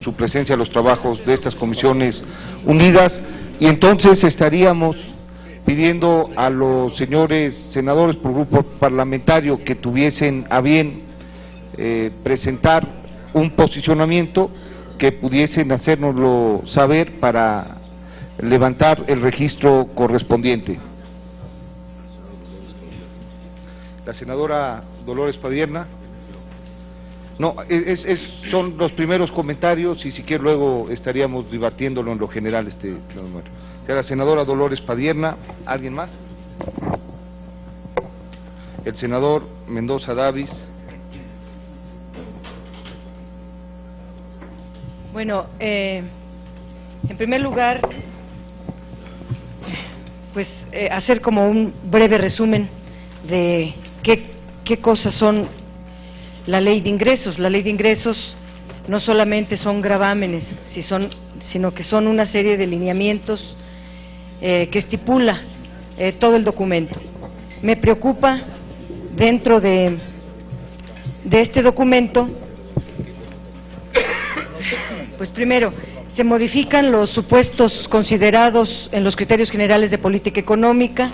su presencia a los trabajos de estas comisiones unidas, y entonces estaríamos pidiendo a los señores senadores por grupo parlamentario que tuviesen a bien presentar un posicionamiento, que pudiesen hacérnoslo saber para levantar el registro correspondiente. La senadora Dolores Padierna. No, son los primeros comentarios y si quiere luego estaríamos debatiéndolo en lo general. La senadora Dolores Padierna, ¿alguien más? El senador Mendoza Davis. Bueno, en primer lugar, pues hacer como un breve resumen de qué cosas son la ley de ingresos. La ley de ingresos no solamente son gravámenes, sino que son una serie de lineamientos que estipula todo el documento. Me preocupa dentro de este documento, pues primero, se modifican los supuestos considerados en los criterios generales de política económica,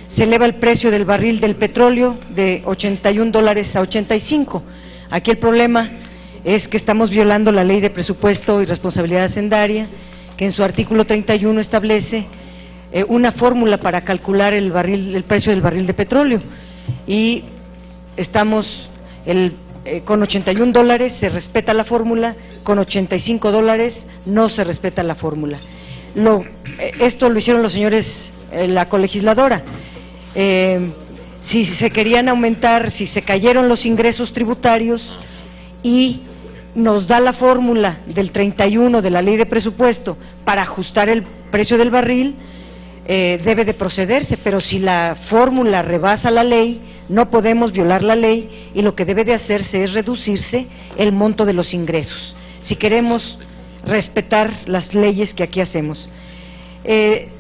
se eleva el precio del barril del petróleo de $81 a 85. Aquí el problema es que estamos violando la ley de presupuesto y responsabilidad hacendaria, que en su artículo 31 establece una fórmula para calcular el precio del barril de petróleo, y estamos con $81 se respeta la fórmula, con $85 no se respeta la fórmula. Esto lo hicieron los señores, la colegisladora. Si se querían aumentar, si se cayeron los ingresos tributarios y nos da la fórmula del 31 de la ley de presupuesto para ajustar el precio del barril, debe de procederse, pero si la fórmula rebasa la ley, no podemos violar la ley y lo que debe de hacerse es reducirse el monto de los ingresos, si queremos respetar las leyes que aquí hacemos.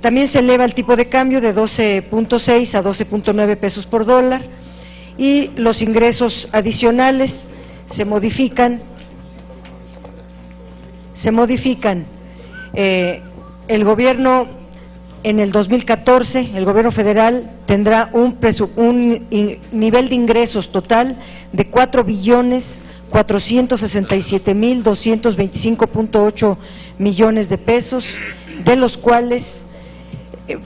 También se eleva el tipo de cambio de 12.6 a 12.9 pesos por dólar, y los ingresos adicionales se modifican. El gobierno, en el 2014, el gobierno federal tendrá un nivel de ingresos total de 4.467.225.8 millones de pesos, de los cuales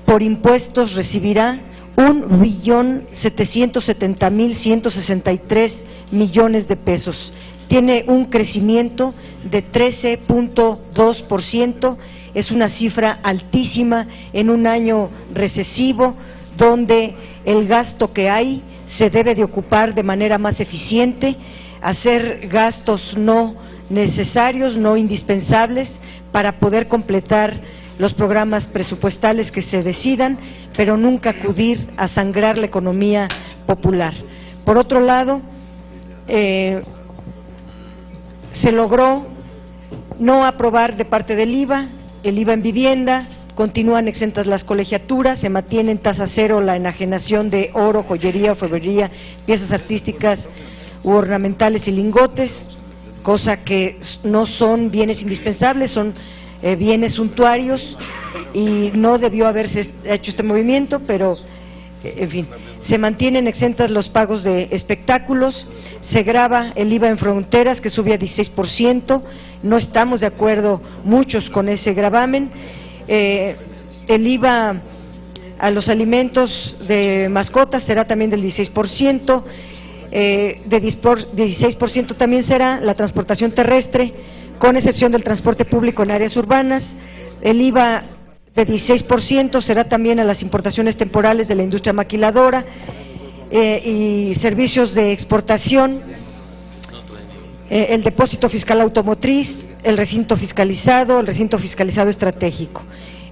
por impuestos recibirá 1.770.163 millones de pesos. Tiene un crecimiento de 13.2%, es una cifra altísima en un año recesivo, donde el gasto que hay se debe de ocupar de manera más eficiente, hacer gastos no necesarios, no indispensables, para poder completar los programas presupuestales que se decidan, pero nunca acudir a sangrar la economía popular. Por otro lado, se logró no aprobar de parte del IVA, el IVA en vivienda, continúan exentas las colegiaturas, se mantiene en tasa cero la enajenación de oro, joyería, orfebrería, piezas artísticas u ornamentales y lingotes, cosa que no son bienes indispensables, son bienes suntuarios, y no debió haberse hecho este movimiento, pero en fin, se mantienen exentas los pagos de espectáculos, se grava el IVA en fronteras, que sube a 16%, no estamos de acuerdo muchos con ese gravamen. El IVA a los alimentos de mascotas será también del 16%, de 16% también será la transportación terrestre, con excepción del transporte público en áreas urbanas. El IVA de 16% será también a las importaciones temporales de la industria maquiladora y servicios de exportación, el depósito fiscal automotriz, el recinto fiscalizado estratégico.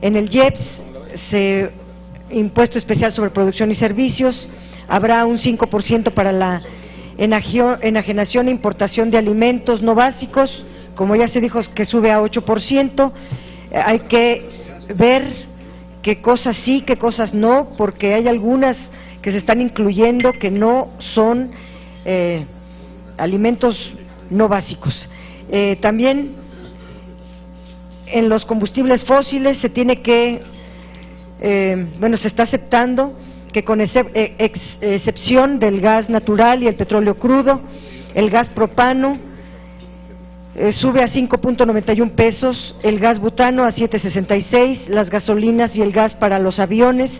En el IEPS, impuesto especial sobre producción y servicios, habrá un 5% para la enajenación e importación de alimentos no básicos, como ya se dijo, que sube a 8%, hay que ver qué cosas sí, qué cosas no, porque hay algunas que se están incluyendo que no son alimentos no básicos. También en los combustibles fósiles se tiene que, se está aceptando que con excepción del gas natural y el petróleo crudo, el gas propano sube a 5.91 pesos, el gas butano a 7.66, las gasolinas y el gas para los aviones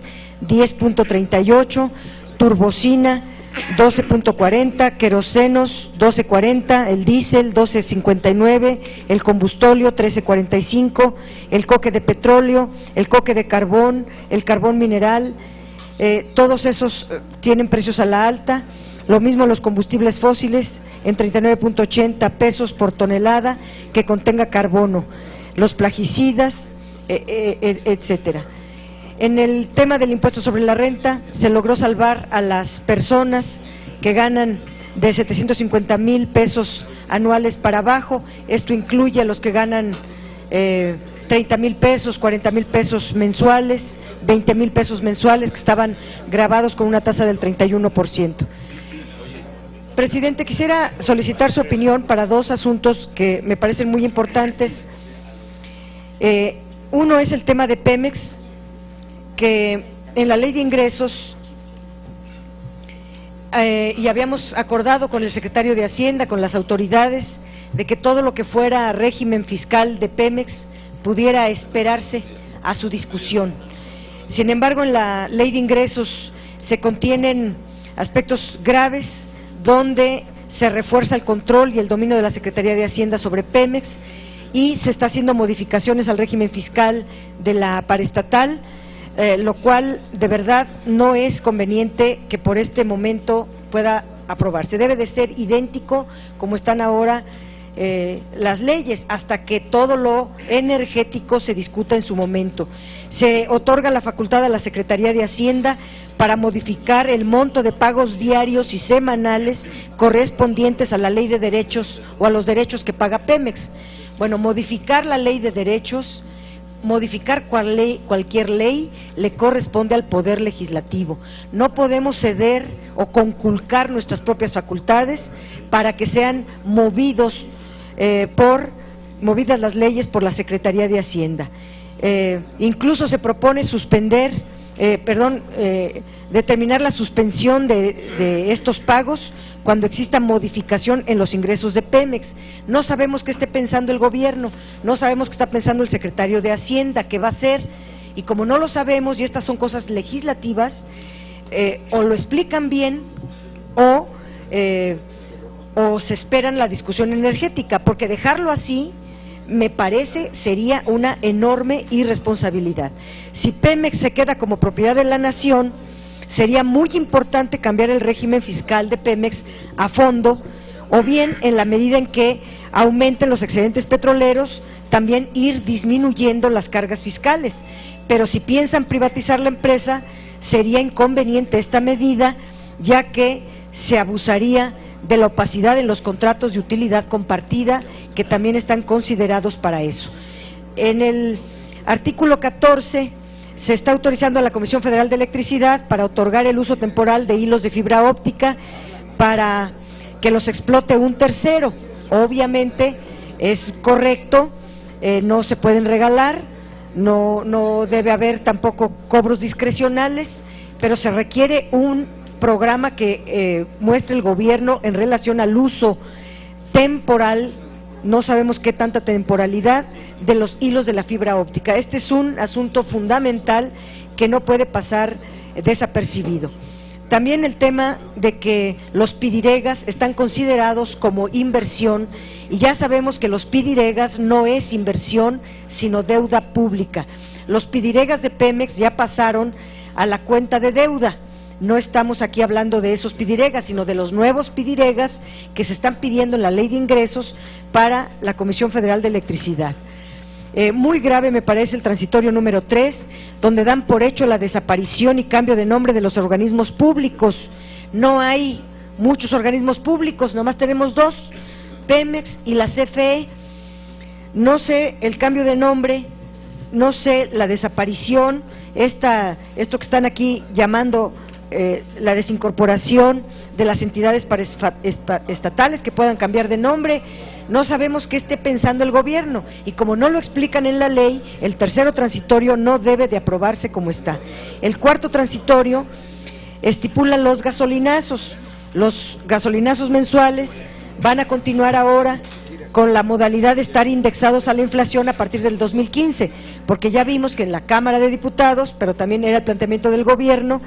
10.38, turbocina 12.40, querosenos 12.40, el diésel 12.59, el combustóleo 13.45, el coque de petróleo, el coque de carbón, el carbón mineral, todos esos tienen precios a la alta, lo mismo los combustibles fósiles en 39.80 pesos por tonelada que contenga carbono, los plaguicidas, etcétera. En el tema del impuesto sobre la renta, se logró salvar a las personas que ganan de 750,000 pesos anuales para abajo. Esto incluye a los que ganan 30,000 pesos, 40,000 pesos mensuales, 20,000 pesos mensuales, que estaban gravados con una tasa del 31%. Presidente, quisiera solicitar su opinión para dos asuntos que me parecen muy importantes. Uno es el tema de Pemex, que en la ley de ingresos, y habíamos acordado con el secretario de Hacienda, con las autoridades, de que todo lo que fuera régimen fiscal de Pemex pudiera esperarse a su discusión. Sin embargo, en la ley de ingresos se contienen aspectos graves donde se refuerza el control y el dominio de la Secretaría de Hacienda sobre Pemex y se está haciendo modificaciones al régimen fiscal de la paraestatal, lo cual de verdad no es conveniente que por este momento pueda aprobarse. Debe de ser idéntico como están ahora las leyes, hasta que todo lo energético se discuta en su momento. Se otorga la facultad a la Secretaría de Hacienda para modificar el monto de pagos diarios y semanales correspondientes a la ley de derechos o a los derechos que paga Pemex. Bueno, modificar la ley de derechos, modificar cualquier ley le corresponde al Poder Legislativo. No podemos ceder o conculcar nuestras propias facultades para que sean movidas las leyes por la Secretaría de Hacienda. Incluso se propone determinar la suspensión de estos pagos cuando exista modificación en los ingresos de Pemex. No sabemos qué esté pensando el gobierno, no sabemos qué está pensando el secretario de Hacienda, qué va a hacer, y como no lo sabemos, y estas son cosas legislativas, o lo explican bien o se esperan la discusión energética, porque dejarlo así me parece sería una enorme irresponsabilidad. Si Pemex se queda como propiedad de la nación, sería muy importante cambiar el régimen fiscal de Pemex a fondo, o bien en la medida en que aumenten los excedentes petroleros, también ir disminuyendo las cargas fiscales. Pero si piensan privatizar la empresa, sería inconveniente esta medida, ya que se abusaría de la opacidad en los contratos de utilidad compartida, que también están considerados para eso. En el artículo 14 se está autorizando a la Comisión Federal de Electricidad para otorgar el uso temporal de hilos de fibra óptica para que los explote un tercero. Obviamente es correcto, no se pueden regalar, no debe haber tampoco cobros discrecionales, pero se requiere un programa que muestre el gobierno en relación al uso temporal, no sabemos qué tanta temporalidad, de los hilos de la fibra óptica. Este es un asunto fundamental que no puede pasar desapercibido. También el tema de que los pidiregas están considerados como inversión, y ya sabemos que los pidiregas no es inversión, sino deuda pública. Los pidiregas de Pemex ya pasaron a la cuenta de deuda. No estamos aquí hablando de esos pidiregas, sino de los nuevos pidiregas que se están pidiendo en la Ley de Ingresos para la Comisión Federal de Electricidad. Muy grave me parece el transitorio número 3, donde dan por hecho la desaparición y cambio de nombre de los organismos públicos. No hay muchos organismos públicos, nomás tenemos dos, Pemex y la CFE. No sé el cambio de nombre, no sé la desaparición, esto que están aquí llamando la desincorporación de las entidades estatales que puedan cambiar de nombre. No sabemos qué esté pensando el gobierno, y como no lo explican en la ley, el tercero transitorio no debe de aprobarse como está. El cuarto transitorio estipula los gasolinazos. Los gasolinazos mensuales van a continuar ahora con la modalidad de estar indexados a la inflación a partir del 2015, porque ya vimos que en la Cámara de Diputados, pero también era el planteamiento del gobierno,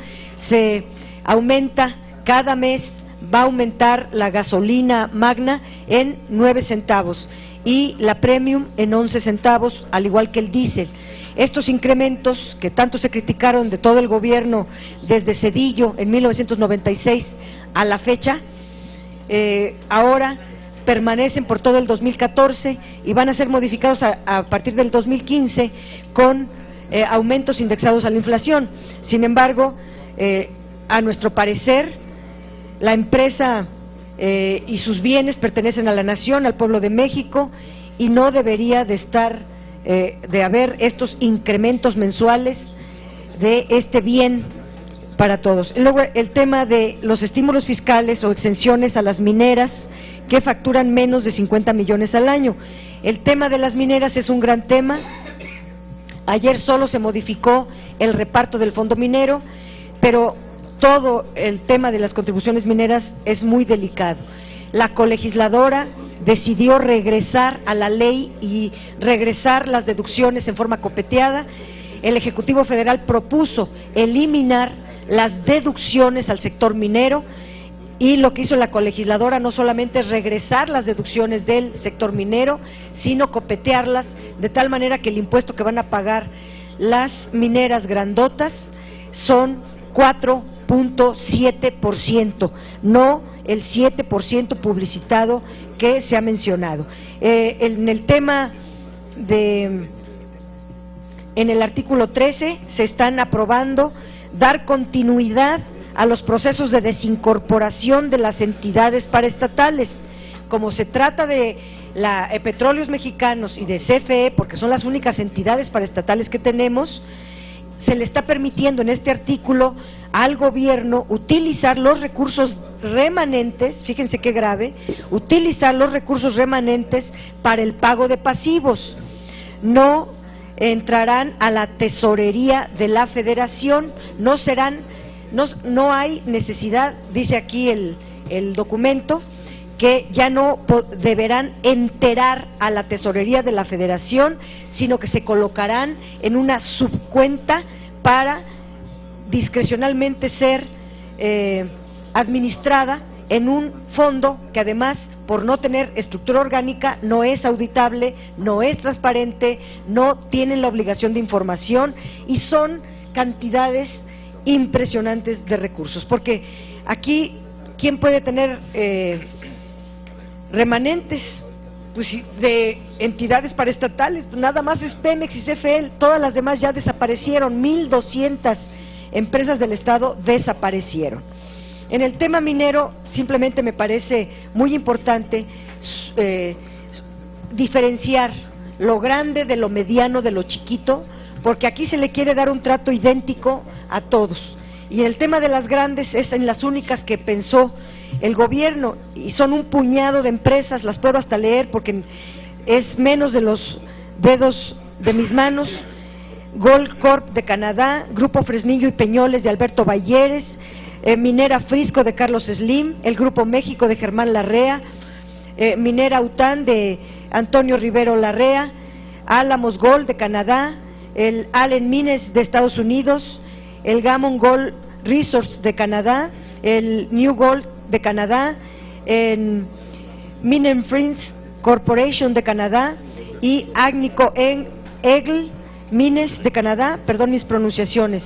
se aumenta cada mes, va a aumentar la gasolina magna en 9 centavos y la premium en 11 centavos, al igual que el diésel. Estos incrementos que tanto se criticaron de todo el gobierno desde Zedillo en 1996 a la fecha, ahora permanecen por todo el 2014 y van a ser modificados a partir del 2015 con aumentos indexados a la inflación. Sin embargo, a nuestro parecer, la empresa y sus bienes pertenecen a la nación, al pueblo de México, y no debería de haber estos incrementos mensuales de este bien para todos. Luego, el tema de los estímulos fiscales o exenciones a las mineras que facturan menos de 50 millones al año. El tema de las mineras es un gran tema. Ayer solo se modificó el reparto del fondo minero, pero todo el tema de las contribuciones mineras es muy delicado. La colegisladora decidió regresar a la ley y regresar las deducciones en forma copeteada. El Ejecutivo Federal propuso eliminar las deducciones al sector minero, y lo que hizo la colegisladora no solamente es regresar las deducciones del sector minero, sino copetearlas de tal manera que el impuesto que van a pagar las mineras grandotas son 4.7%, no el 7% publicitado que se ha mencionado. En el tema en el artículo 13 se están aprobando dar continuidad a los procesos de desincorporación de las entidades paraestatales. Como se trata de Petróleos Mexicanos y de CFE, porque son las únicas entidades paraestatales que tenemos, se le está permitiendo en este artículo al gobierno utilizar los recursos remanentes, fíjense qué grave, utilizar los recursos remanentes para el pago de pasivos. No entrarán a la tesorería de la Federación, no hay necesidad, dice aquí el documento, que ya no deberán enterar a la tesorería de la Federación, sino que se colocarán en una subcuenta para discrecionalmente ser administrada en un fondo que además, por no tener estructura orgánica, no es auditable, no es transparente, no tienen la obligación de información y son cantidades impresionantes de recursos, porque aquí, ¿quién puede tener remanentes? Pues de entidades paraestatales, pues nada más es Pemex y CFE, todas las demás ya desaparecieron, 1,200 empresas del Estado desaparecieron. En el tema minero, simplemente me parece muy importante diferenciar lo grande de lo mediano, de lo chiquito, porque aquí se le quiere dar un trato idéntico a todos. Y en el tema de las grandes es en las únicas que pensó el gobierno, y son un puñado de empresas, las puedo hasta leer porque es menos de los dedos de mis manos: Gold Corp de Canadá, Grupo Fresnillo y Peñoles de Alberto Balleres, Minera Frisco de Carlos Slim, el Grupo México de Germán Larrea, Minera Után de Antonio Rivero Larrea, Álamos Gold de Canadá, el Allen Mines de Estados Unidos, el Gammon Gold Resources de Canadá, el New Gold de Canadá, el Minen Friends Corporation de Canadá y Agnico Eagle Mines de Canadá, perdón mis pronunciaciones,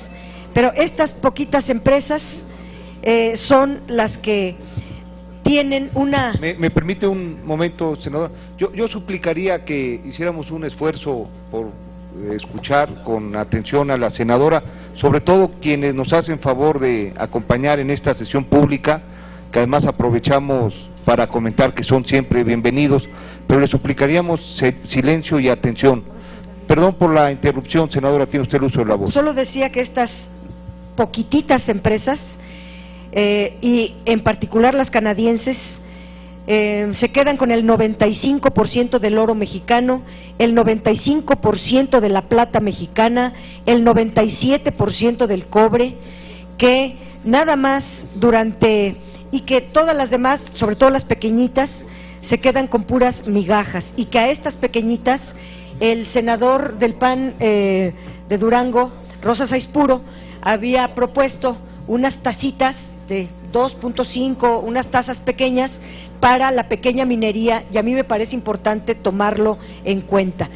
pero estas poquitas empresas son las que tienen una... ¿Me permite un momento, senador? Yo suplicaría que hiciéramos un esfuerzo por escuchar con atención a la senadora, sobre todo quienes nos hacen favor de acompañar en esta sesión pública, que además aprovechamos para comentar que son siempre bienvenidos, pero le suplicaríamos silencio y atención. Perdón por la interrupción, senadora, tiene usted el uso de la voz. Solo decía que estas poquititas empresas, y en particular las canadienses, se quedan con el 95% del oro mexicano, el 95% de la plata mexicana, el 97% del cobre, que nada más y que todas las demás, sobre todo las pequeñitas, se quedan con puras migajas, y que a estas pequeñitas el senador del PAN de Durango, Rosa Saizpuro, había propuesto unas tacitas de 2.5, unas tazas pequeñas para la pequeña minería, y a mí me parece importante tomarlo en cuenta.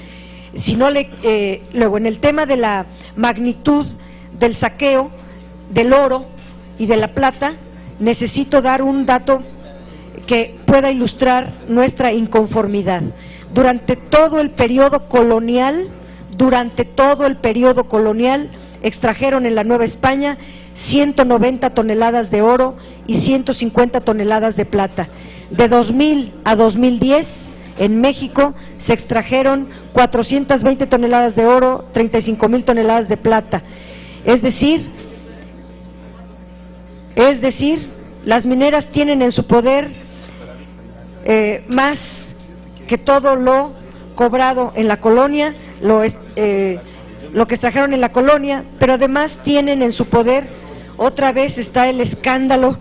Si no luego, en el tema de la magnitud del saqueo del oro y de la plata, necesito dar un dato que pueda ilustrar nuestra inconformidad. Durante todo el periodo colonial, extrajeron en la Nueva España 190 toneladas de oro y 150 toneladas de plata. De 2000 a 2010, en México, se extrajeron 420 toneladas de oro, 35,000 toneladas de plata. Es decir, las mineras tienen en su poder más que todo lo cobrado en la colonia, lo que extrajeron en la colonia, pero además tienen en su poder, otra vez está el escándalo,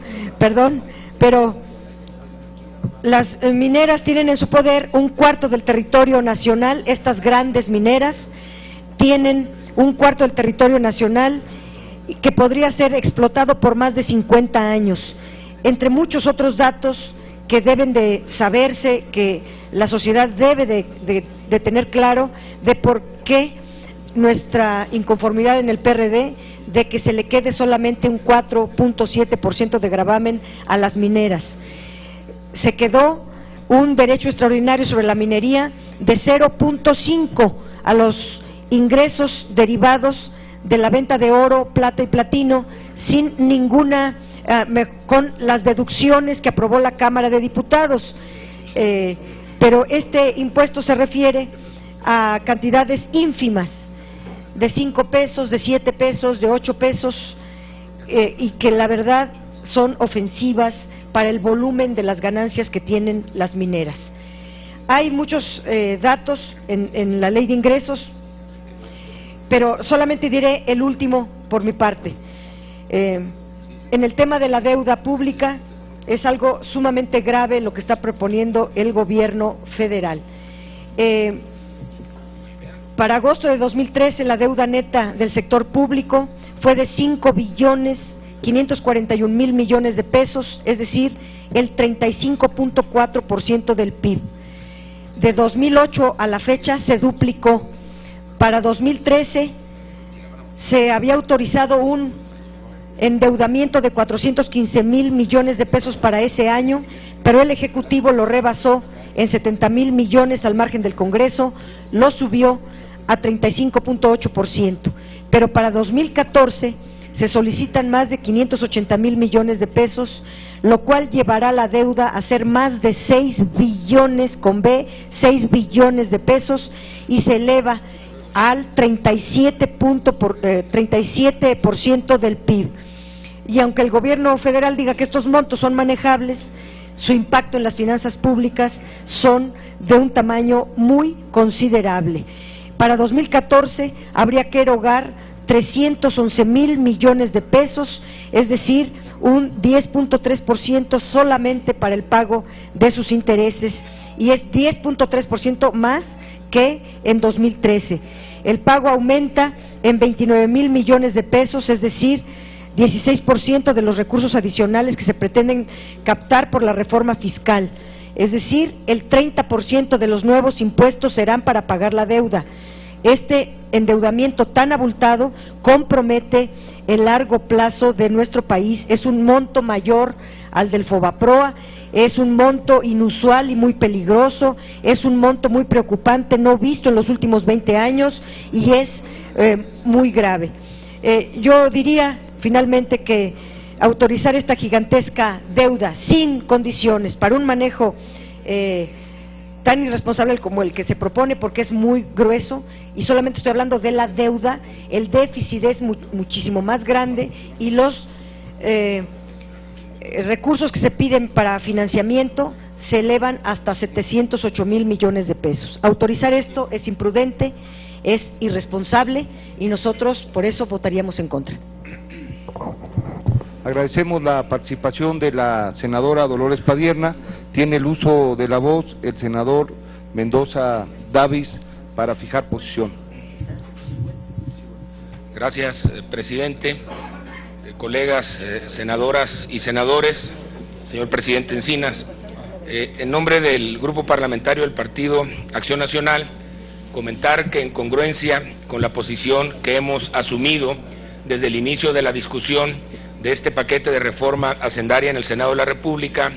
pero las mineras tienen en su poder un cuarto del territorio nacional. Estas grandes mineras tienen un cuarto del territorio nacional que podría ser explotado por más de 50 años, entre muchos otros datos que deben de saberse, que la sociedad debe de tener claro, de por qué nuestra inconformidad en el PRD de que se le quede solamente un 4.7% de gravamen a las mineras. Se quedó un derecho extraordinario sobre la minería de 0.5 a los ingresos derivados de la venta de oro, plata y platino, sin ninguna, con las deducciones que aprobó la Cámara de Diputados. Pero este impuesto se refiere a cantidades ínfimas, de 5 pesos, de 7 pesos, de 8 pesos, y que la verdad son ofensivas para el volumen de las ganancias que tienen las mineras. Hay muchos datos en la ley de ingresos, pero solamente diré el último por mi parte. En el tema de la deuda pública, es algo sumamente grave lo que está proponiendo el gobierno federal. Para agosto de 2013, la deuda neta del sector público fue de 5.541.000 millones de pesos, es decir, el 35.4% del PIB. De 2008 a la fecha se duplicó. Para 2013 se había autorizado un endeudamiento de 415.000 millones de pesos para ese año, pero el Ejecutivo lo rebasó en 70.000 millones al margen del Congreso, lo subió a 35.8%, pero para 2014 se solicitan más de 580.000 millones de pesos, lo cual llevará la deuda a ser más de 6 billones de pesos, y se eleva al 37% del PIB. Y aunque el gobierno federal diga que estos montos son manejables, su impacto en las finanzas públicas son de un tamaño muy considerable. Para 2014 habría que erogar 311.000 millones de pesos, es decir, un 10.3% solamente para el pago de sus intereses, y es 10.3% más que en 2013. El pago aumenta en 29.000 millones de pesos, es decir, 16% de los recursos adicionales que se pretenden captar por la reforma fiscal. Es decir, el 30% de los nuevos impuestos serán para pagar la deuda. Este endeudamiento tan abultado compromete el largo plazo de nuestro país, es un monto mayor al del Fobaproa, es un monto inusual y muy peligroso, es un monto muy preocupante, no visto en los últimos 20 años, y es muy grave. Yo diría finalmente que autorizar esta gigantesca deuda sin condiciones para un manejo tan irresponsable como el que se propone, porque es muy grueso, y solamente estoy hablando de la deuda, el déficit es muchísimo más grande, y los recursos que se piden para financiamiento se elevan hasta 708,000 millones de pesos. Autorizar esto es imprudente, es irresponsable y nosotros por eso votaríamos en contra. Agradecemos la participación de la senadora Dolores Padierna. Tiene el uso de la voz el senador Mendoza Davis para fijar posición. Gracias, presidente. Colegas, senadoras y senadores, señor presidente Encinas, en nombre del Grupo Parlamentario del Partido Acción Nacional, comentar que en congruencia con la posición que hemos asumido desde el inicio de la discusión de este paquete de reforma hacendaria en el Senado de la República,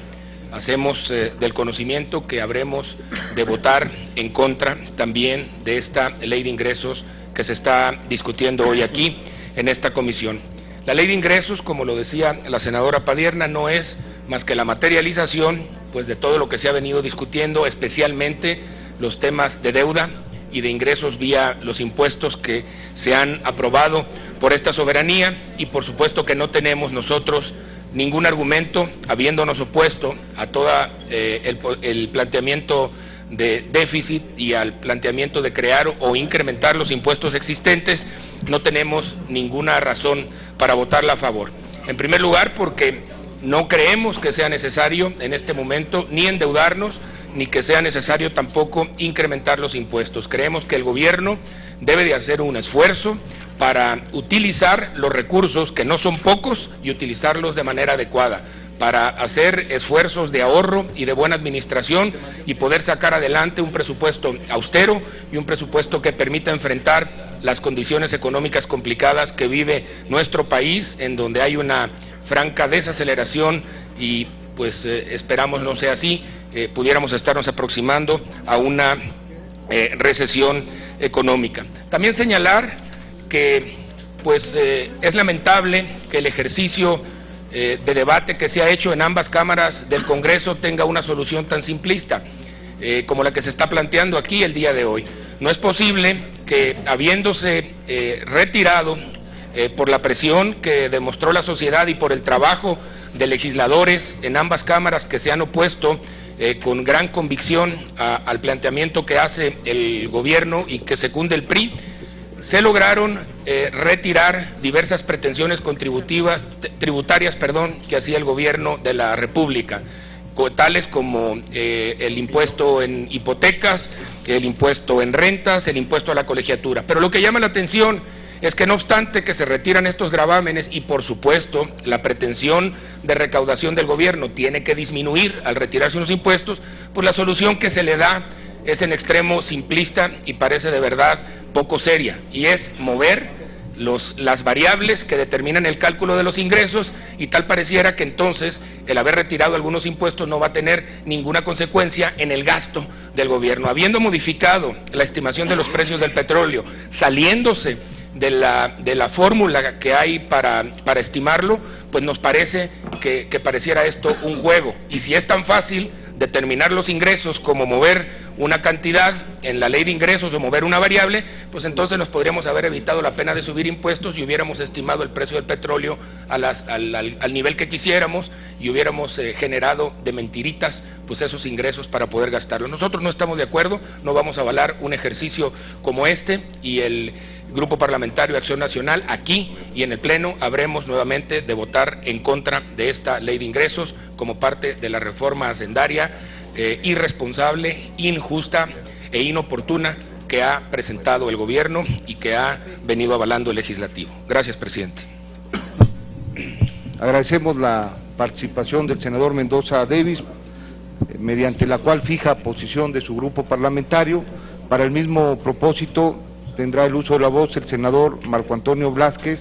hacemos del conocimiento que habremos de votar en contra también de esta ley de ingresos que se está discutiendo hoy aquí en esta comisión. La ley de ingresos, como lo decía la senadora Padierna, no es más que la materialización pues de todo lo que se ha venido discutiendo, especialmente los temas de deuda y de ingresos vía los impuestos que se han aprobado por esta soberanía, y por supuesto que no tenemos nosotros ningún argumento, habiéndonos opuesto a todo el planteamiento de déficit y al planteamiento de crear o incrementar los impuestos existentes, no tenemos ninguna razón para votarla a favor. En primer lugar, porque no creemos que sea necesario en este momento ni endeudarnos, ni que sea necesario tampoco incrementar los impuestos. Creemos que el gobierno debe de hacer un esfuerzo para utilizar los recursos, que no son pocos, y utilizarlos de manera adecuada, para hacer esfuerzos de ahorro y de buena administración y poder sacar adelante un presupuesto austero y un presupuesto que permita enfrentar las condiciones económicas complicadas que vive nuestro país, en donde hay una franca desaceleración y pues esperamos no sea así, pudiéramos estarnos aproximando a una recesión económica. También señalar que pues es lamentable que el ejercicio de debate que se ha hecho en ambas cámaras del Congreso tenga una solución tan simplista como la que se está planteando aquí el día de hoy. No es posible que, habiéndose retirado por la presión que demostró la sociedad y por el trabajo de legisladores en ambas cámaras que se han opuesto con gran convicción al planteamiento que hace el gobierno y que secunde el PRI, se lograron retirar diversas pretensiones tributarias que hacía el gobierno de la República, tales como el impuesto en hipotecas, el impuesto en rentas, el impuesto a la colegiatura. Pero lo que llama la atención es que no obstante que se retiran estos gravámenes y por supuesto la pretensión de recaudación del gobierno tiene que disminuir al retirarse unos impuestos, pues la solución que se le da es en extremo simplista y parece de verdad poco seria, y es mover las variables que determinan el cálculo de los ingresos, y tal pareciera que entonces el haber retirado algunos impuestos no va a tener ninguna consecuencia en el gasto del gobierno. Habiendo modificado la estimación de los precios del petróleo, saliéndose de la fórmula que hay para estimarlo, pues nos parece que pareciera esto un juego, y si es tan fácil determinar los ingresos como mover una cantidad en la ley de ingresos o mover una variable, pues entonces nos podríamos haber evitado la pena de subir impuestos y hubiéramos estimado el precio del petróleo al nivel que quisiéramos y hubiéramos generado de mentiritas pues esos ingresos para poder gastarlos. Nosotros no estamos de acuerdo, no vamos a avalar un ejercicio como este, y el Grupo Parlamentario de Acción Nacional aquí y en el Pleno habremos nuevamente de votar en contra de esta ley de ingresos como parte de la reforma hacendaria irresponsable, injusta e inoportuna que ha presentado el gobierno y que ha venido avalando el legislativo. Gracias, presidente. Agradecemos la participación del senador Mendoza Davis, mediante la cual fija posición de su grupo parlamentario. Para el mismo propósito tendrá el uso de la voz el senador Marco Antonio Blázquez.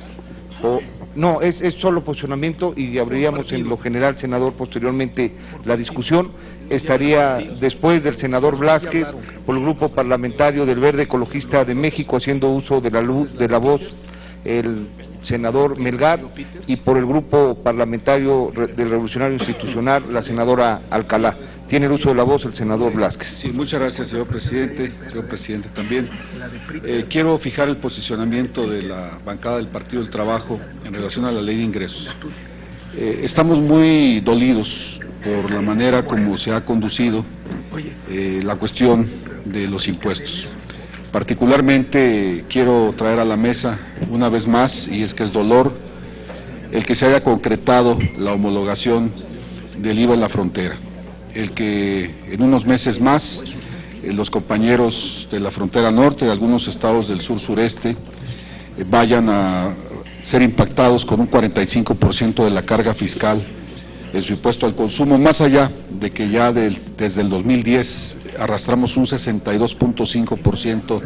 No, es solo posicionamiento y abriríamos en lo general, senador, posteriormente la discusión. Estaría después del senador Blázquez por el Grupo Parlamentario del Verde Ecologista de México, haciendo uso de la voz el senador Melgar, y por el Grupo Parlamentario del Revolucionario Institucional la senadora Alcalá. Tiene el uso de la voz el senador Blázquez. Sí, muchas gracias, señor presidente también. Quiero fijar el posicionamiento de la bancada del Partido del Trabajo en relación a la ley de ingresos. Estamos muy dolidos por la manera como se ha conducido la cuestión de los impuestos. Particularmente quiero traer a la mesa una vez más, y es que es dolor, el que se haya concretado la homologación del IVA en la frontera, el que en unos meses más los compañeros de la frontera norte, de algunos estados del sur-sureste, vayan a ser impactados con un 45% de la carga fiscal en su impuesto al consumo, más allá de que ya desde el 2010 arrastramos un 62.5%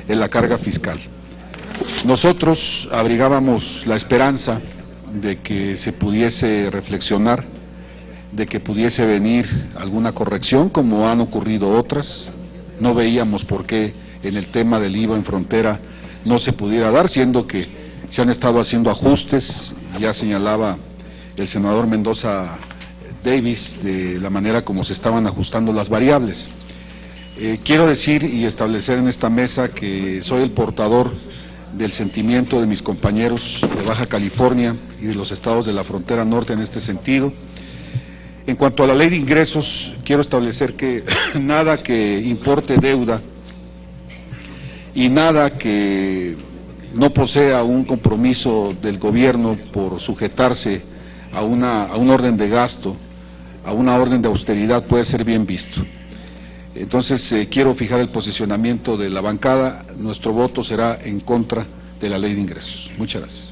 en la carga fiscal. Nosotros abrigábamos la esperanza de que se pudiese reflexionar, de que pudiese venir alguna corrección, como han ocurrido otras. No veíamos por qué en el tema del IVA en frontera no se pudiera dar, siendo que se han estado haciendo ajustes, ya señalaba el senador Mendoza Davis de la manera como se estaban ajustando las variables. Quiero decir y establecer en esta mesa que soy el portador del sentimiento de mis compañeros de Baja California y de los estados de la frontera norte en este sentido. En cuanto a la ley de ingresos, quiero establecer que nada que importe deuda y nada que no posea un compromiso del gobierno por sujetarse a un orden de gasto, a una orden de austeridad, puede ser bien visto. Entonces, quiero fijar el posicionamiento de la bancada. Nuestro voto será en contra de la ley de ingresos. Muchas gracias.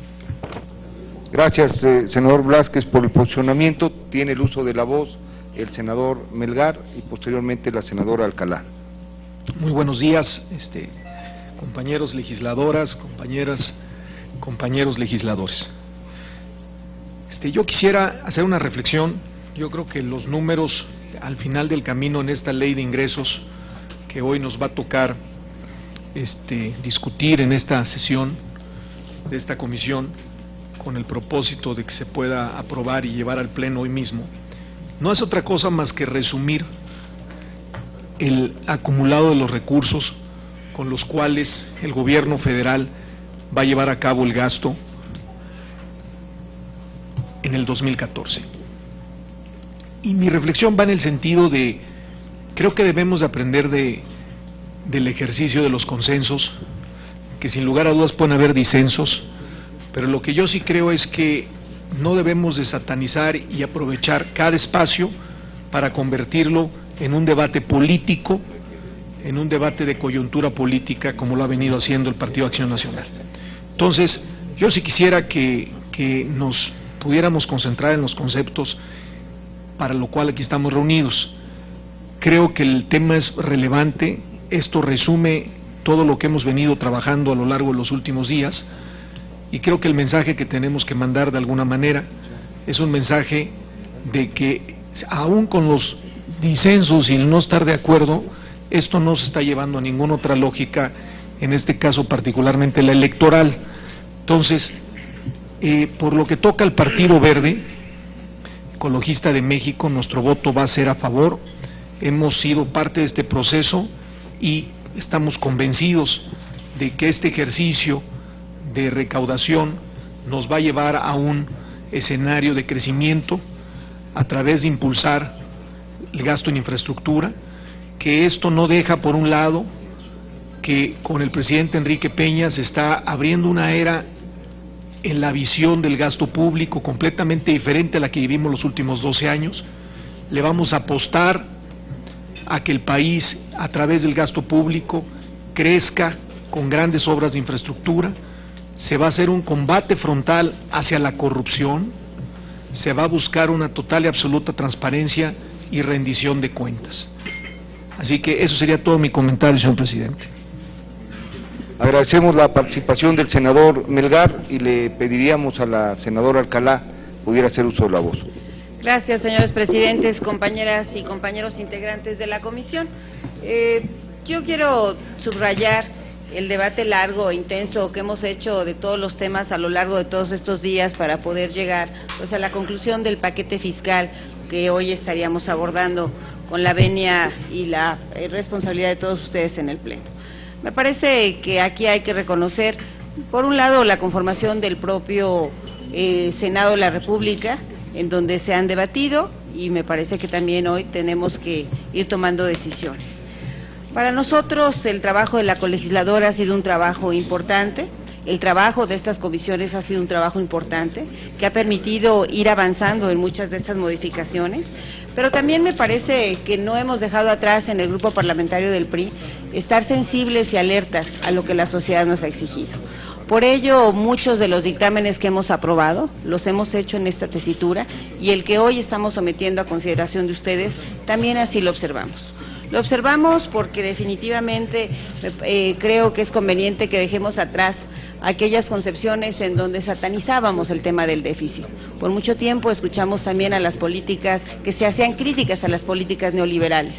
Gracias, senador Blázquez, por el posicionamiento. Tiene el uso de la voz el senador Melgar y posteriormente la senadora Alcalá. Muy buenos días, compañeros legisladoras, compañeros legisladores. Yo quisiera hacer una reflexión. Yo creo que los números al final del camino en esta ley de ingresos que hoy nos va a tocar discutir en esta sesión de esta comisión, con el propósito de que se pueda aprobar y llevar al pleno hoy mismo, no es otra cosa más que resumir el acumulado de los recursos con los cuales el gobierno federal va a llevar a cabo el gasto en el 2014. Y mi reflexión va en el sentido de, creo que debemos de aprender del ejercicio de los consensos, que sin lugar a dudas pueden haber disensos, pero lo que yo sí creo es que no debemos de satanizar y aprovechar cada espacio para convertirlo en un debate político, en un debate de coyuntura política, como lo ha venido haciendo el Partido Acción Nacional. Entonces, yo sí quisiera que nos pudiéramos concentrar en los conceptos para lo cual aquí estamos reunidos. Creo que el tema es relevante. Esto resume todo lo que hemos venido trabajando a lo largo de los últimos días, y creo que el mensaje que tenemos que mandar de alguna manera es un mensaje de que aún con los disensos y el no estar de acuerdo, esto no se está llevando a ninguna otra lógica, en este caso particularmente la electoral. Entonces, por lo que toca al Partido Verde Ecologista de México, nuestro voto va a ser a favor. Hemos sido parte de este proceso y estamos convencidos de que este ejercicio de recaudación nos va a llevar a un escenario de crecimiento a través de impulsar el gasto en infraestructura, que esto no deja por un lado que con el presidente Enrique Peña se está abriendo una era en la visión del gasto público completamente diferente a la que vivimos los últimos 12 años. Le vamos a apostar a que el país, a través del gasto público, crezca con grandes obras de infraestructura. Se va a hacer un combate frontal hacia la corrupción, se va a buscar una total y absoluta transparencia y rendición de cuentas. Así que eso sería todo mi comentario, señor presidente. Agradecemos la participación del senador Melgar y le pediríamos a la senadora Alcalá pudiera hacer uso de la voz. Gracias, señores presidentes, compañeras y compañeros integrantes de la comisión. Yo quiero subrayar el debate largo e intenso que hemos hecho de todos los temas a lo largo de todos estos días para poder llegar a la conclusión del paquete fiscal que hoy estaríamos abordando con la venia y la responsabilidad de todos ustedes en el Pleno. Me parece que aquí hay que reconocer, por un lado, la conformación del propio Senado de la República, en donde se han debatido y me parece que también hoy tenemos que ir tomando decisiones. Para nosotros el trabajo de la colegisladora ha sido un trabajo importante. El trabajo de estas comisiones ha sido un trabajo importante que ha permitido ir avanzando en muchas de estas modificaciones, pero también me parece que no hemos dejado atrás en el grupo parlamentario del PRI estar sensibles y alertas a lo que la sociedad nos ha exigido. Por ello, muchos de los dictámenes que hemos aprobado los hemos hecho en esta tesitura y el que hoy estamos sometiendo a consideración de ustedes también así lo observamos. Lo observamos porque definitivamente creo que es conveniente que dejemos atrás aquellas concepciones en donde satanizábamos el tema del déficit. Por mucho tiempo escuchamos también a las políticas que se hacían críticas a las políticas neoliberales.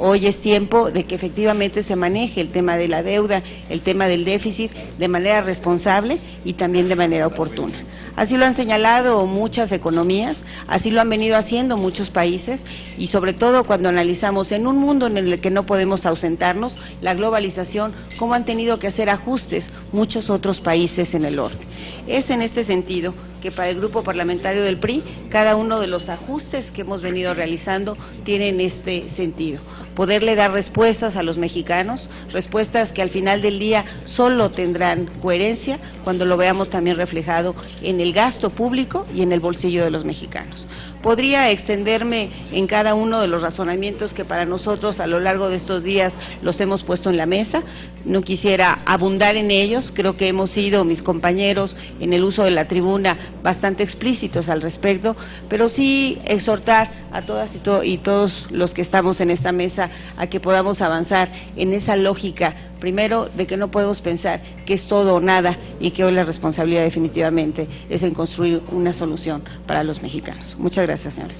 Hoy es tiempo de que efectivamente se maneje el tema de la deuda, el tema del déficit de manera responsable y también de manera oportuna. Así lo han señalado muchas economías, así lo han venido haciendo muchos países y sobre todo cuando analizamos en un mundo en el que no podemos ausentarnos, la globalización, cómo han tenido que hacer ajustes muchos otros países en el orden. Es en este sentido que para el grupo parlamentario del PRI, cada uno de los ajustes que hemos venido realizando tienen este sentido. Poderle dar respuestas a los mexicanos, respuestas que al final del día solo tendrán coherencia cuando lo veamos también reflejado en el gasto público y en el bolsillo de los mexicanos. Podría extenderme en cada uno de los razonamientos que para nosotros a lo largo de estos días los hemos puesto en la mesa, no quisiera abundar en ellos, creo que hemos sido, mis compañeros, en el uso de la tribuna bastante explícitos al respecto, pero sí exhortar a todas y todos los que estamos en esta mesa a que podamos avanzar en esa lógica, primero, de que no podemos pensar que es todo o nada y que hoy la responsabilidad definitivamente es en construir una solución para los mexicanos. Muchas gracias, señores.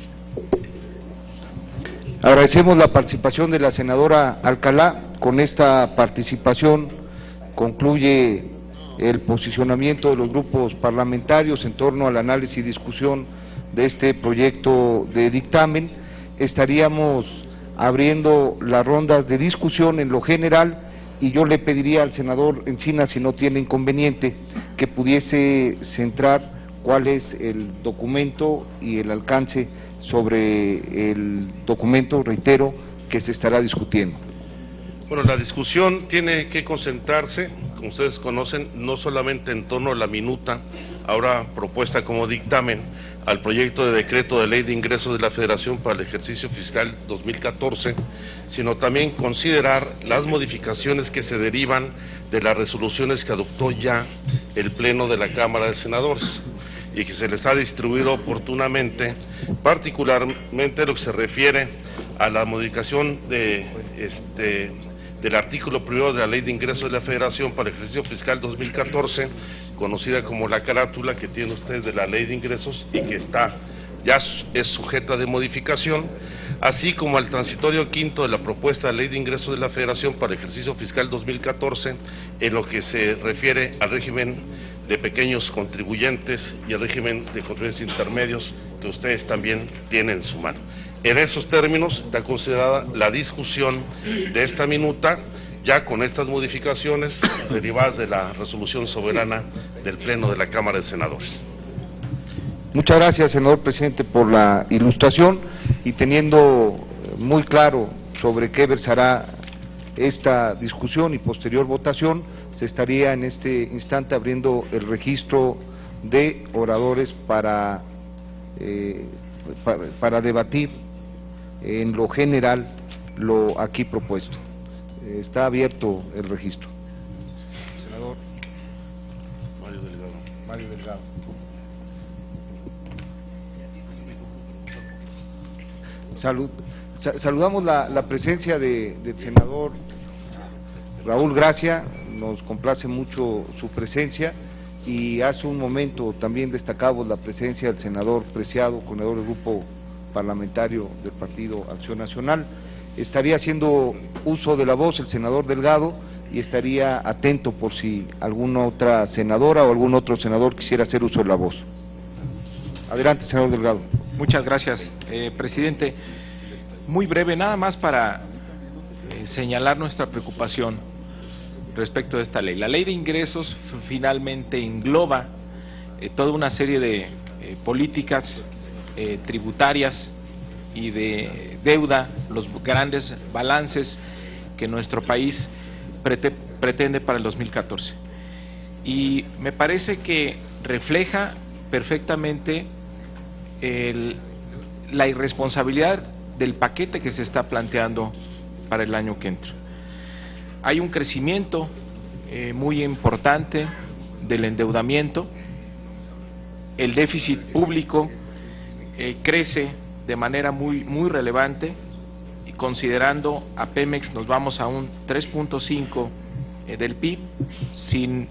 Agradecemos la participación de la senadora Alcalá. Con esta participación concluye el posicionamiento de los grupos parlamentarios en torno al análisis y discusión de este proyecto de dictamen. Estaríamos abriendo las rondas de discusión en lo general y yo le pediría al senador Encinas, si no tiene inconveniente, que pudiese centrar cuál es el documento y el alcance sobre el documento, reitero, que se estará discutiendo. Bueno, la discusión tiene que concentrarse, como ustedes conocen, no solamente en torno a la minuta, ahora propuesta como dictamen, al proyecto de decreto de ley de ingresos de la Federación para el ejercicio fiscal 2014, sino también considerar las modificaciones que se derivan de las resoluciones que adoptó ya el Pleno de la Cámara de Senadores y que se les ha distribuido oportunamente, particularmente lo que se refiere a la modificación del artículo primero de la Ley de Ingresos de la Federación para el ejercicio fiscal 2014, conocida como la carátula que tienen ustedes de la Ley de Ingresos y que ya es sujeta de modificación, así como al transitorio quinto de la propuesta de Ley de Ingresos de la Federación para el ejercicio fiscal 2014, en lo que se refiere al régimen de pequeños contribuyentes y al régimen de contribuyentes intermedios que ustedes también tienen en su mano. En esos términos está considerada la discusión de esta minuta, ya con estas modificaciones derivadas de la resolución soberana del Pleno de la Cámara de Senadores. Muchas gracias, senador presidente, por la ilustración y teniendo muy claro sobre qué versará esta discusión y posterior votación, se estaría en este instante abriendo el registro de oradores para debatir en lo general lo aquí propuesto. Está abierto el registro. Senador Mario Delgado. Saludamos la presencia del senador Raúl Gracia, nos complace mucho su presencia y hace un momento también destacamos la presencia del senador Preciado, coordinador del grupo parlamentario del Partido Acción Nacional. Estaría haciendo uso de la voz el senador Delgado y estaría atento por si alguna otra senadora o algún otro senador quisiera hacer uso de la voz. Adelante, senador Delgado. Muchas gracias, presidente. Muy breve, nada más para señalar nuestra preocupación respecto de esta ley. La ley de ingresos finalmente engloba toda una serie de políticas tributarias y de deuda, los grandes balances que nuestro país pretende para el 2014. Y me parece que refleja perfectamente la irresponsabilidad del paquete que se está planteando para el año que entra. Hay un crecimiento muy importante del endeudamiento, el déficit público crece de manera muy relevante, y considerando a Pemex nos vamos a un 3.5 del PIB, sin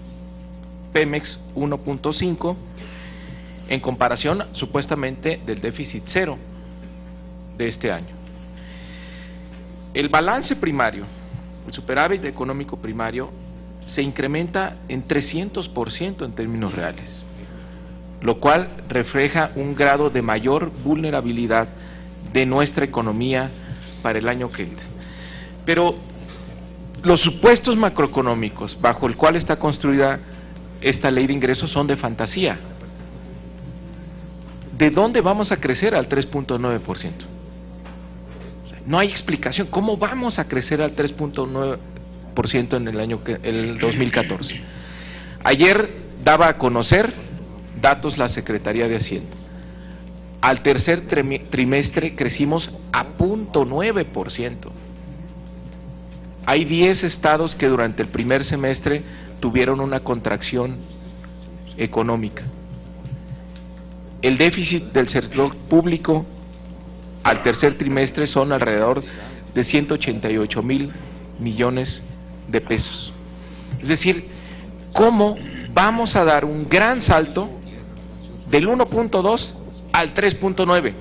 Pemex 1.5, en comparación supuestamente del déficit cero de este año. El balance primario, el superávit económico primario, se incrementa en 300% en términos reales, lo cual refleja un grado de mayor vulnerabilidad de nuestra economía para el año que entra. Pero los supuestos macroeconómicos bajo el cual está construida esta ley de ingresos son de fantasía. ¿De dónde vamos a crecer al 3.9%? No hay explicación. ¿Cómo vamos a crecer al 3.9% en el 2014? Ayer daba a conocer datos la Secretaría de Hacienda. Al tercer trimestre crecimos a 0.9%. Hay 10 estados que durante el primer semestre tuvieron una contracción económica. El déficit del sector público al tercer trimestre son alrededor de 188,000 millones de pesos. Es decir, ¿cómo vamos a dar un gran salto del 1.2 al 3.9?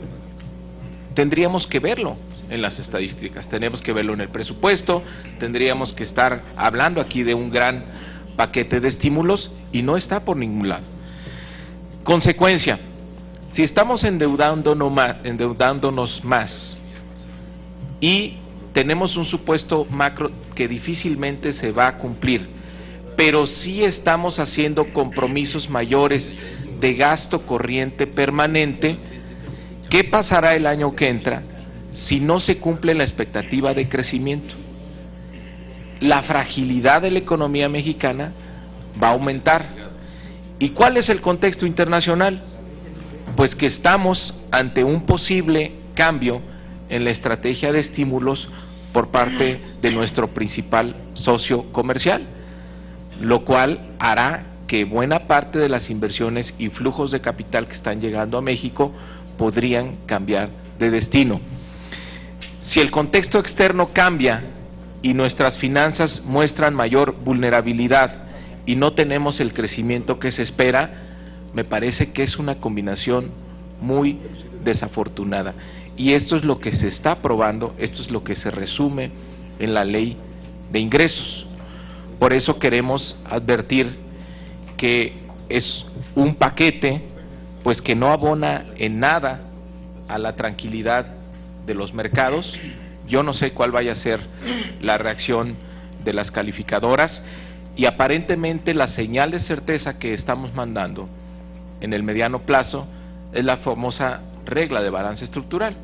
Tendríamos que verlo en las estadísticas, tenemos que verlo en el presupuesto, tendríamos que estar hablando aquí de un gran paquete de estímulos y no está por ningún lado. Consecuencia, si estamos endeudándonos más y tenemos un supuesto macro que difícilmente se va a cumplir, pero sí estamos haciendo compromisos mayores de gasto corriente permanente, ¿qué pasará el año que entra si no se cumple la expectativa de crecimiento? La fragilidad de la economía mexicana va a aumentar. ¿Y cuál es el contexto internacional? Pues que estamos ante un posible cambio en la estrategia de estímulos por parte de nuestro principal socio comercial, lo cual hará que buena parte de las inversiones y flujos de capital que están llegando a México podrían cambiar de destino. Si el contexto externo cambia y nuestras finanzas muestran mayor vulnerabilidad y no tenemos el crecimiento que se espera, me parece que es una combinación muy desafortunada. Y esto es lo que se está aprobando, esto es lo que se resume en la ley de ingresos. Por eso queremos advertir que es un paquete pues que no abona en nada a la tranquilidad de los mercados. Yo no sé cuál vaya a ser la reacción de las calificadoras y aparentemente la señal de certeza que estamos mandando en el mediano plazo es la famosa regla de balance estructural,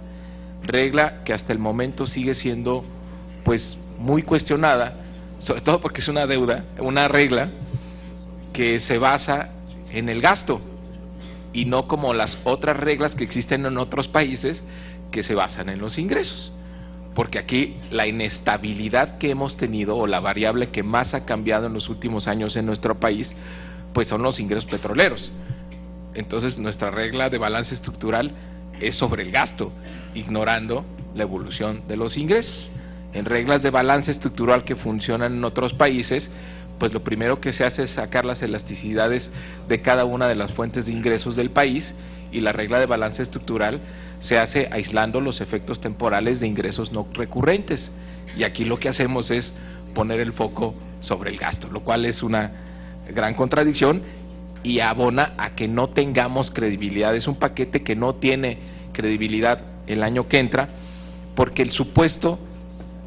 regla que hasta el momento sigue siendo pues muy cuestionada, sobre todo porque es una deuda, una regla que se basa en el gasto y no como las otras reglas que existen en otros países que se basan en los ingresos, porque aquí la inestabilidad que hemos tenido o la variable que más ha cambiado en los últimos años en nuestro país pues son los ingresos petroleros. Entonces nuestra regla de balance estructural es sobre el gasto, ignorando la evolución de los ingresos. En reglas de balance estructural que funcionan en otros países, pues lo primero que se hace es sacar las elasticidades de cada una de las fuentes de ingresos del país, y la regla de balance estructural se hace aislando los efectos temporales de ingresos no recurrentes. Y aquí lo que hacemos es poner el foco sobre el gasto, lo cual es una gran contradicción y abona a que no tengamos credibilidad. Es un paquete que no tiene credibilidad el año que entra, porque el supuesto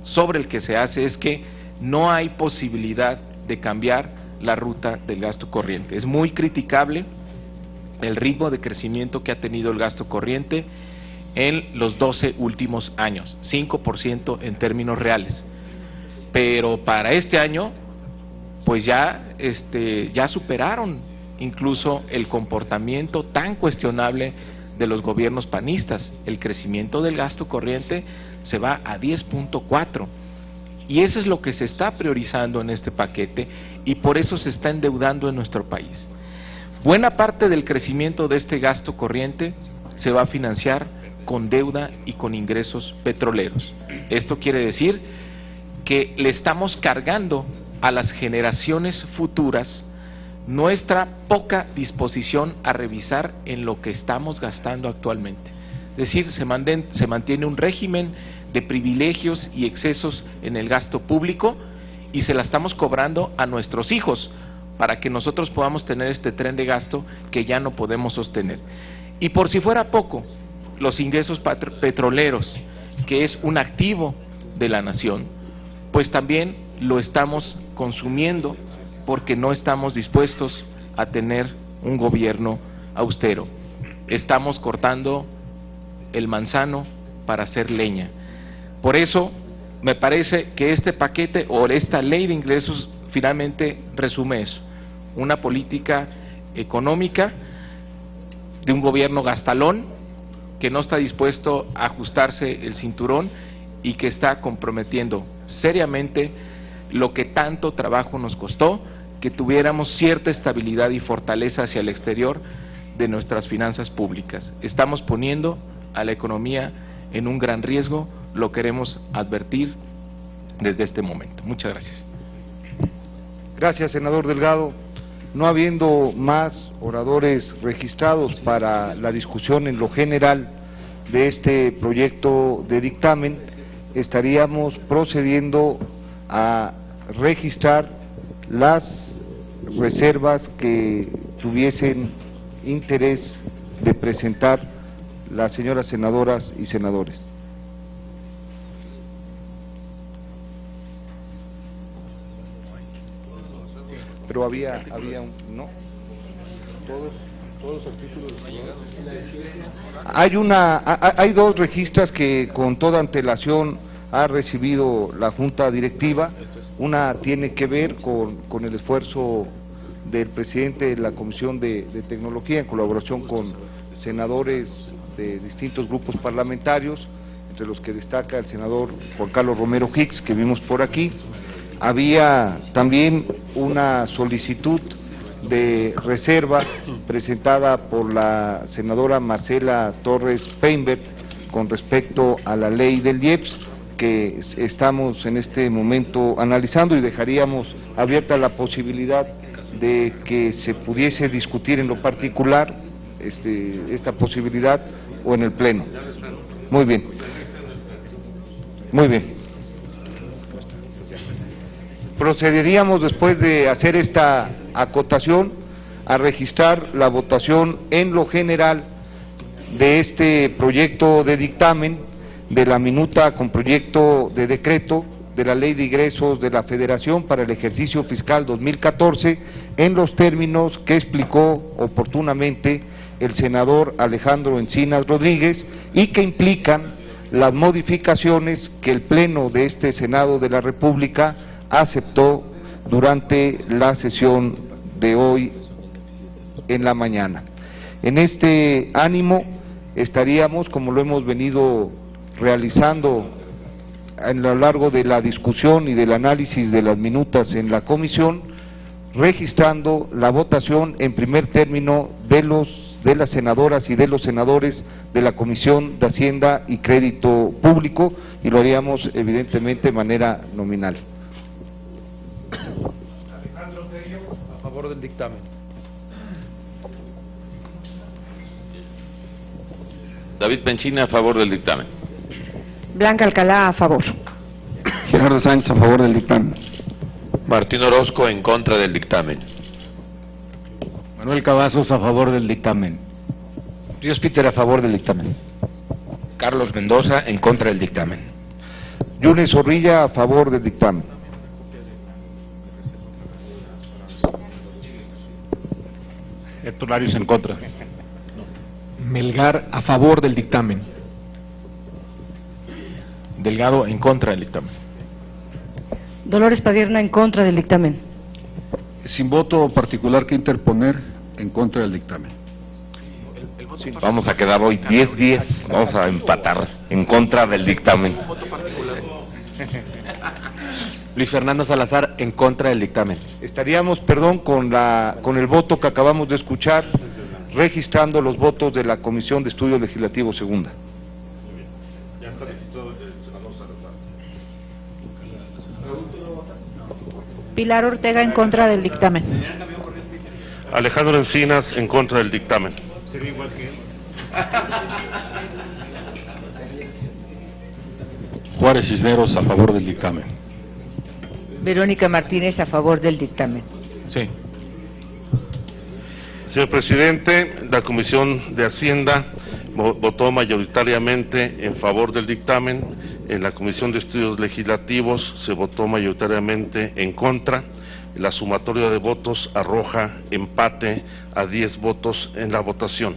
sobre el que se hace es que no hay posibilidad de cambiar la ruta del gasto corriente. Es muy criticable el ritmo de crecimiento que ha tenido el gasto corriente en los 12 últimos años, 5% en términos reales. Pero para este año, pues ya superaron incluso el comportamiento tan cuestionable de los gobiernos panistas. El crecimiento del gasto corriente se va a 10.4, y eso es lo que se está priorizando en este paquete, y por eso se está endeudando en nuestro país. Buena parte del crecimiento de este gasto corriente se va a financiar con deuda y con ingresos petroleros. Esto quiere decir que le estamos cargando a las generaciones futuras nuestra poca disposición a revisar en lo que estamos gastando actualmente. Es decir, se mantiene un régimen de privilegios y excesos en el gasto público, y se la estamos cobrando a nuestros hijos para que nosotros podamos tener este tren de gasto que ya no podemos sostener. Y por si fuera poco, los ingresos petroleros, que es un activo de la nación, pues también lo estamos consumiendo porque no estamos dispuestos a tener un gobierno austero. Estamos cortando el manzano para hacer leña. Por eso me parece que este paquete o esta ley de ingresos finalmente resume eso: una política económica de un gobierno gastalón que no está dispuesto a ajustarse el cinturón y que está comprometiendo seriamente lo que tanto trabajo nos costó, que tuviéramos cierta estabilidad y fortaleza hacia el exterior de nuestras finanzas públicas. Estamos poniendo a la economía en un gran riesgo, lo queremos advertir desde este momento. Muchas gracias. Gracias, senador Delgado. No habiendo más oradores registrados para la discusión en lo general de este proyecto de dictamen, estaríamos procediendo a registrar las reservas que tuviesen interés de presentar las señoras senadoras y senadores. Pero había ¿no? Todos los artículos. Hay dos registros que con toda antelación ha recibido la Junta Directiva. Una tiene que ver con el esfuerzo del presidente de la Comisión de Tecnología en colaboración con senadores de distintos grupos parlamentarios, entre los que destaca el senador Juan Carlos Romero Hicks, que vimos por aquí. Había también una solicitud de reserva presentada por la senadora Marcela Torres Peinbert con respecto a la ley del IEPS, que estamos en este momento analizando, y dejaríamos abierta la posibilidad de que se pudiese discutir en lo particular esta posibilidad o en el Pleno. Muy bien. Muy bien. Procederíamos, después de hacer esta acotación, a registrar la votación en lo general de este proyecto de dictamen, de la minuta con proyecto de decreto de la Ley de Ingresos de la Federación para el ejercicio fiscal 2014, en los términos que explicó oportunamente el senador Alejandro Encinas Rodríguez, y que implican las modificaciones que el Pleno de este Senado de la República aceptó durante la sesión de hoy en la mañana. En este ánimo estaríamos, como lo hemos venido realizando a lo largo de la discusión y del análisis de las minutas en la comisión, registrando la votación en primer término de las senadoras y de los senadores de la Comisión de Hacienda y Crédito Público, y lo haríamos evidentemente de manera nominal. Alejandro Tello, a favor del dictamen. David Penchina, a favor del dictamen. Blanca Alcalá, a favor. Gerardo Sánchez, a favor del dictamen. Martín Orozco, en contra del dictamen. Manuel Cavazos, a favor del dictamen. Ríos Peter, a favor del dictamen. Carlos Mendoza, en contra del dictamen. Yunes Zorrilla, a favor del dictamen. Héctor Larios, en contra. Melgar, a favor del dictamen. Delgado, en contra del dictamen. Dolores Padierna, en contra del dictamen. Sin voto particular que interponer, en contra del dictamen. Vamos a quedar hoy 10-10, vamos a empatar en contra del dictamen. Luis Fernando Salazar, en contra del dictamen. Estaríamos, perdón, con el voto que acabamos de escuchar, registrando los votos de la Comisión de Estudios Legislativos Segunda. Ya está registrado el senador Salazar. Pilar Ortega, en contra del dictamen. Alejandro Encinas, en contra del dictamen. Sería igual que él. Juárez Cisneros, a favor del dictamen. Verónica Martínez, a favor del dictamen. Sí. Señor presidente, la Comisión de Hacienda votó mayoritariamente en favor del dictamen. En la Comisión de Estudios Legislativos se votó mayoritariamente en contra. La sumatoria de votos arroja empate a 10 votos en la votación.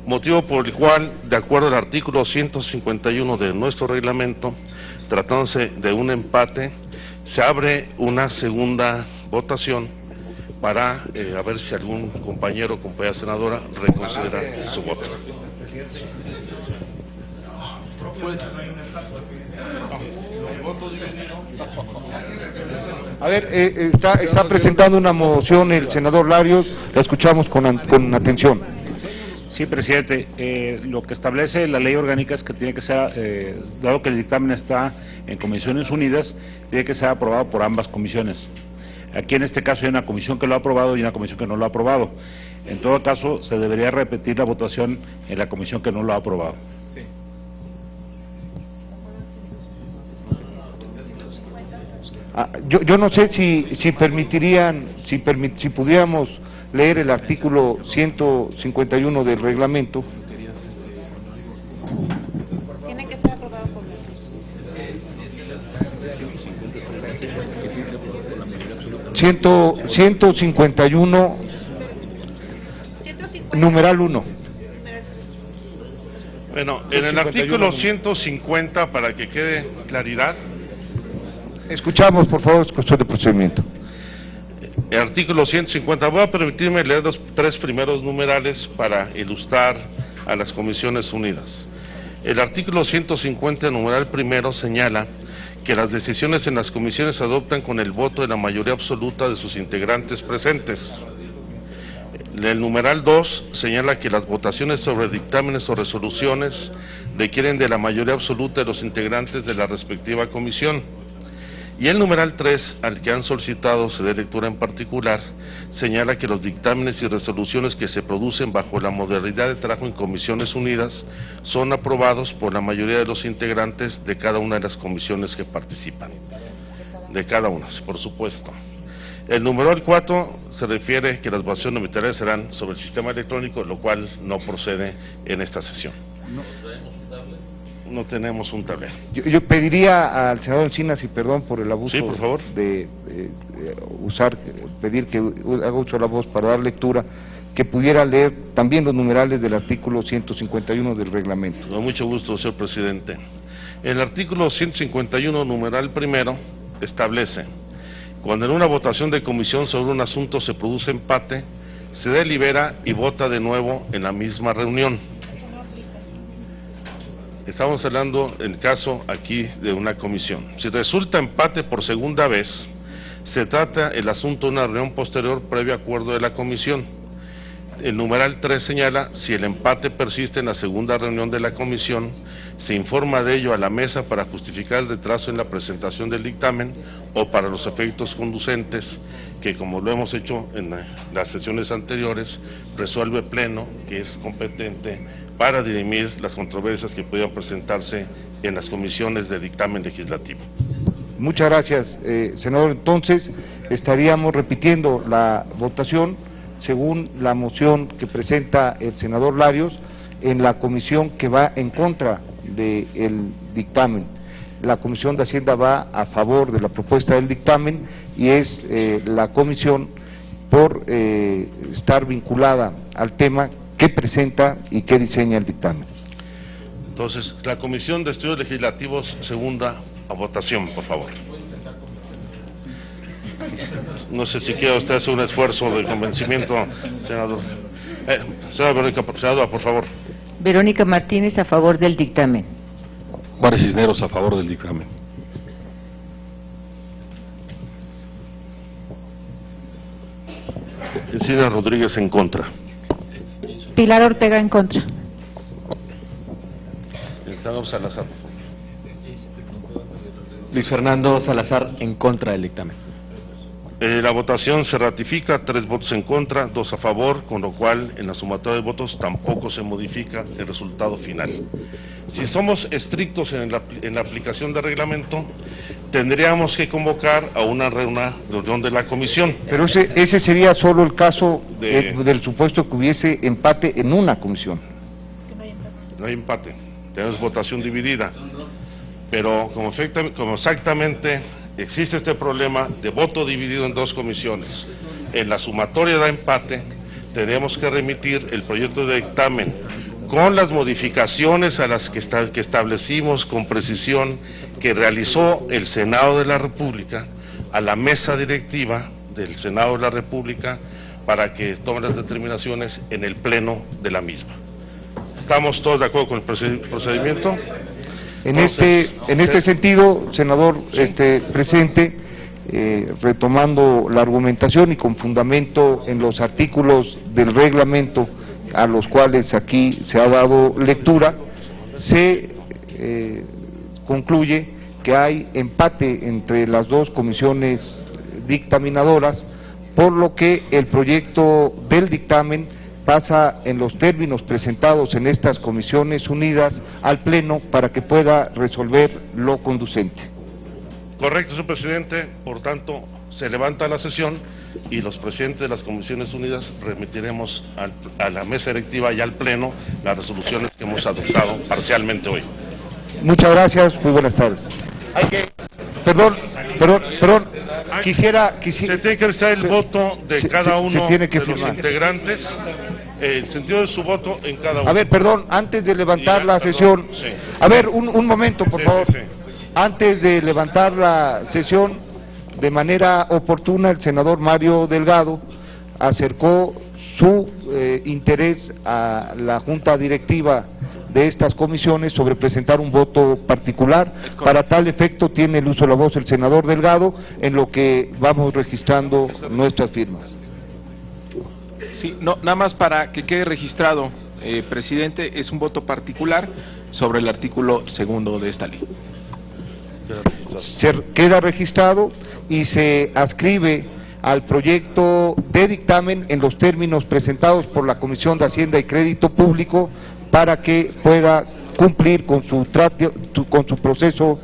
Motivo por el cual, de acuerdo al artículo 151 de nuestro reglamento, tratándose de un empate, se abre una segunda votación para a ver si algún compañero o compañera senadora reconsidera su voto. A ver, está presentando una moción el senador Larios, la escuchamos con atención. Sí, presidente, lo que establece la ley orgánica es que tiene que ser, dado que el dictamen está en Comisiones Unidas, tiene que ser aprobado por ambas comisiones. Aquí en este caso hay una comisión que lo ha aprobado y una comisión que no lo ha aprobado. En todo caso, se debería repetir la votación en la comisión que no lo ha aprobado. Yo no sé si permitirían, si pudiéramos leer el artículo 151 del reglamento. Tiene que ser aprobado por la 151, numeral 1. Bueno, en el artículo 150, para que quede claridad. Escuchamos, por favor, es cuestión de procedimiento. El artículo 150, voy a permitirme leer los 3 primeros numerales para ilustrar a las Comisiones Unidas. El artículo 150, numeral primero, señala que las decisiones en las comisiones se adoptan con el voto de la mayoría absoluta de sus integrantes presentes. El numeral 2 señala que las votaciones sobre dictámenes o resoluciones requieren de la mayoría absoluta de los integrantes de la respectiva comisión. Y el numeral 3, al que han solicitado se dé lectura en particular, señala que los dictámenes y resoluciones que se producen bajo la modalidad de trabajo en Comisiones Unidas son aprobados por la mayoría de los integrantes de cada una de las comisiones que participan. De cada una, por supuesto. El numeral 4 se refiere que las votaciones nominales serán sobre el sistema electrónico, lo cual no procede en esta sesión. No tenemos un tablero. Yo pediría al senador Encinas, y perdón por el abuso, sí, por favor, de pedir que haga uso de la voz para dar lectura, que pudiera leer también los numerales del artículo 151 del reglamento. Con mucho gusto, señor presidente. El artículo 151, numeral primero, establece: cuando en una votación de comisión sobre un asunto se produce empate, se delibera y vota de nuevo en la misma reunión. Estamos hablando en caso aquí de una comisión. Si resulta empate por segunda vez, se trata el asunto de una reunión posterior previo acuerdo de la comisión. El numeral 3 señala: si el empate persiste en la segunda reunión de la comisión, se informa de ello a la mesa para justificar el retraso en la presentación del dictamen o para los efectos conducentes, que como lo hemos hecho en las sesiones anteriores, resuelve pleno, que es competente para dirimir las controversias que pudieran presentarse en las comisiones de dictamen legislativo. Muchas gracias, senador. Entonces, estaríamos repitiendo la votación según la moción que presenta el senador Larios en la comisión que va en contra del dictamen. La Comisión de Hacienda va a favor de la propuesta del dictamen y es la comisión por estar vinculada al tema que presenta y que diseña el dictamen. Entonces, la Comisión de Estudios Legislativos, segunda a votación, por favor. No sé si quiere usted hacer un esfuerzo de convencimiento, senador. Senadora, por favor. Verónica Martínez, a favor del dictamen. Juárez Cisneros, a favor del dictamen. Encinas Rodríguez, en contra. Pilar Ortega, en contra. Senador Salazar. Luis Fernando Salazar, en contra del dictamen. La votación se ratifica, 3 votos en contra, 2 a favor, con lo cual en la sumatoria de votos tampoco se modifica el resultado final. Si somos estrictos en la aplicación del reglamento, tendríamos que convocar a una reunión de la comisión. Pero ese sería solo el caso del supuesto que hubiese empate en una comisión. No hay empate, tenemos votación dividida, pero como exactamente existe este problema de voto dividido en 2 comisiones, en la sumatoria da empate, tenemos que remitir el proyecto de dictamen con las modificaciones a las que establecimos con precisión que realizó el Senado de la República a la mesa directiva del Senado de la República para que tome las determinaciones en el pleno de la misma. ¿Estamos todos de acuerdo con el procedimiento? En este sentido, senador presidente, retomando la argumentación y con fundamento en los artículos del reglamento a los cuales aquí se ha dado lectura, se concluye que hay empate entre las 2 comisiones dictaminadoras, por lo que el proyecto del dictamen pasa en los términos presentados en estas comisiones unidas al Pleno para que pueda resolver lo conducente. Correcto, señor presidente. Por tanto, se levanta la sesión y los presidentes de las comisiones unidas remitiremos a la mesa directiva y al Pleno las resoluciones que hemos adoptado parcialmente hoy. Muchas gracias, muy buenas tardes. Perdón, quisiera... Se tiene que realizar el voto de cada uno de los integrantes, el sentido de su voto en cada uno. A ver, perdón, antes de levantar la sesión... Sí. A ver, un momento, por favor. Sí. Antes de levantar la sesión, de manera oportuna, el senador Mario Delgado acercó su interés a la Junta Directiva de estas comisiones sobre presentar un voto particular. Para tal efecto tiene el uso de la voz el senador Delgado, en lo que vamos registrando nuestras firmas. Sí, no, nada más para que quede registrado, presidente, es un voto particular sobre el artículo 2 de esta ley. Se queda registrado y se adscribe al proyecto de dictamen en los términos presentados por la Comisión de Hacienda y Crédito Público para que pueda cumplir con su proceso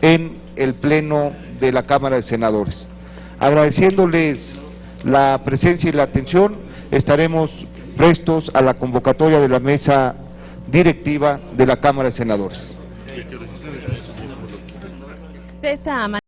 en el Pleno de la Cámara de Senadores. Agradeciéndoles la presencia y la atención, estaremos prestos a la convocatoria de la mesa directiva de la Cámara de Senadores. De esta manera